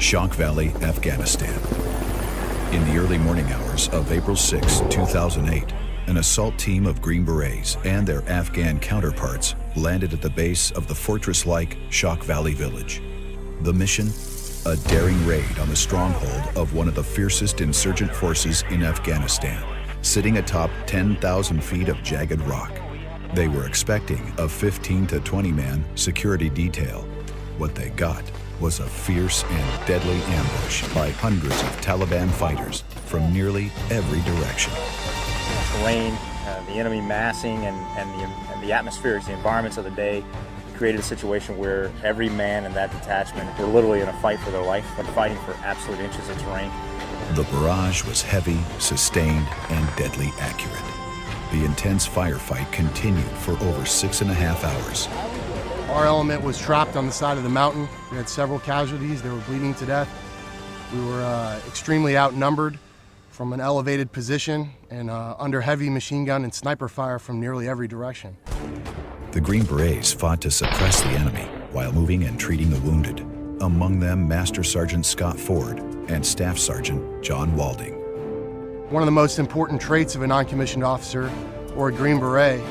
Shok Valley, Afghanistan. In the early morning hours of April 6, 2008, an assault team of Green Berets and their Afghan counterparts landed at the base of the fortress-like Shok Valley village. The mission? A daring raid on the stronghold of one of the fiercest insurgent forces in Afghanistan, sitting atop 10,000 feet of jagged rock. They were expecting a 15 to 20 man security detail. What they got was a fierce and deadly ambush by hundreds of Taliban fighters from nearly every direction. The terrain, the enemy massing, and the atmospheres, the environments of the day created a situation where every man in that detachment were literally in a fight for their life, but fighting for absolute inches of terrain. The barrage was heavy, sustained, and deadly accurate. The intense firefight continued for over 6.5 hours. Our element was trapped on the side of the mountain. We had several casualties. They were bleeding to death. We were extremely outnumbered from an elevated position and under heavy machine gun and sniper fire from nearly every direction. The Green Berets fought to suppress the enemy while moving and treating the wounded, among them Master Sergeant Scott Ford and Staff Sergeant John Walding. One of the most important traits of a non-commissioned officer or a Green Beret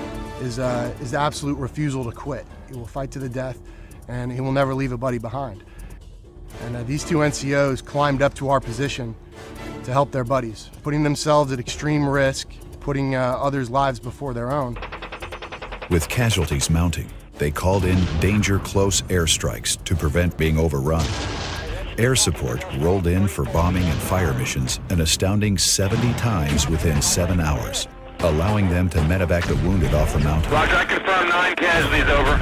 is the absolute refusal to quit. He will fight to the death, and he will never leave a buddy behind. And these two NCOs climbed up to our position to help their buddies, putting themselves at extreme risk, putting others' lives before their own. With casualties mounting, they called in danger close airstrikes to prevent being overrun. Air support rolled in for bombing and fire missions an astounding 70 times within 7 hours, allowing them to medevac the wounded off the mountain. Roger, I confirm 9 casualties, over.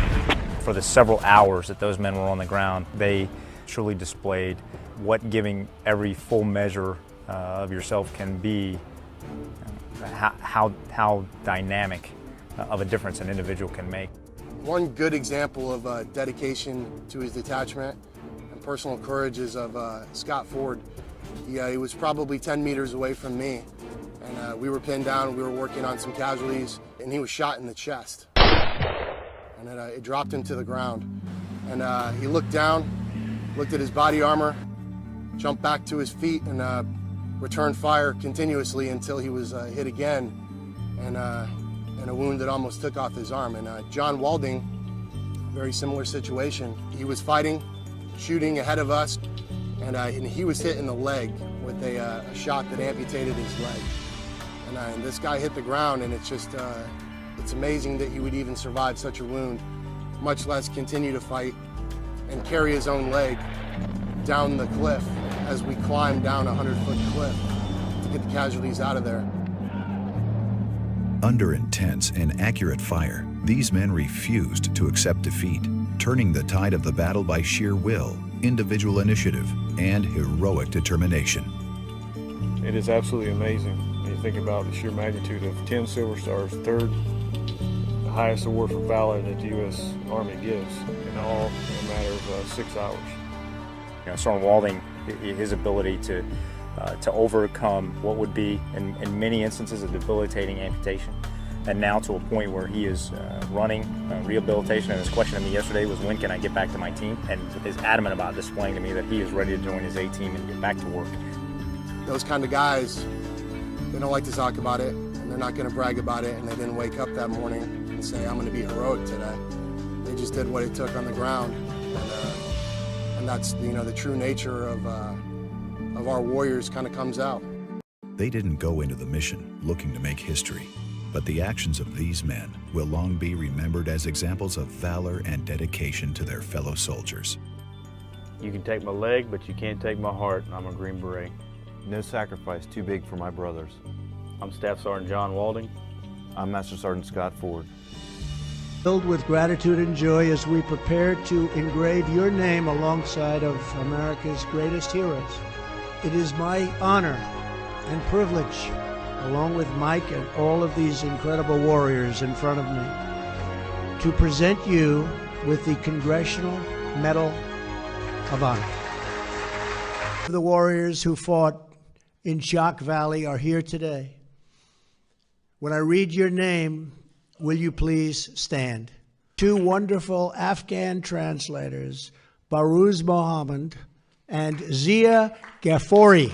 For the several hours that those men were on the ground, they truly displayed what giving every full measure of yourself can be, how dynamic of a difference an individual can make. One good example of dedication to his detachment and personal courage is of Scott Ford. He was probably 10 meters away from me, and we were pinned down, we were working on some casualties, and he was shot in the chest. And it dropped him to the ground. And he looked down, looked at his body armor, jumped back to his feet, and returned fire continuously until he was hit again, and a wound that almost took off his arm. And John Walding, very similar situation. He was fighting, shooting ahead of us, and he was hit in the leg with a shot that amputated his leg. And this guy hit the ground, and it's just, it's amazing that he would even survive such a wound, much less continue to fight and carry his own leg down the cliff as we climbed down a 100-foot cliff to get the casualties out of there. Under intense and accurate fire, these men refused to accept defeat, turning the tide of the battle by sheer will, individual initiative, and heroic determination. It is absolutely amazing when you think about the sheer magnitude of 10 Silver Stars, third the highest award for valor that the U.S. Army gives, and all in a matter of 6 hours. You know, Sergeant Walding, his ability to overcome what would be, in many instances, a debilitating amputation, and now to a point where he is running rehabilitation. And his question to me yesterday was, when can I get back to my team? And is adamant about displaying to me that he is ready to join his A team and get back to work. Those kind of guys, they don't like to talk about it, and they're not going to brag about it, and they didn't wake up that morning and say, I'm going to be heroic today. They just did what it took on the ground, and that's, you know, the true nature of our warriors kind of comes out. They didn't go into the mission looking to make history, but the actions of these men will long be remembered as examples of valor and dedication to their fellow soldiers. You can take my leg, but you can't take my heart, and I'm a Green Beret. No sacrifice too big for my brothers. I'm Staff Sergeant John Walding. I'm Master Sergeant Scott Ford. Filled with gratitude and joy as we prepare to engrave your name alongside of America's greatest heroes. It is my honor and privilege, along with Mike and all of these incredible warriors in front of me, to present you with the Congressional Medal of Honor. The warriors who fought in Shok Valley are here today. When I read your name, will you please stand? Two wonderful Afghan translators, Baruz Mohammed and Zia Ghafouri.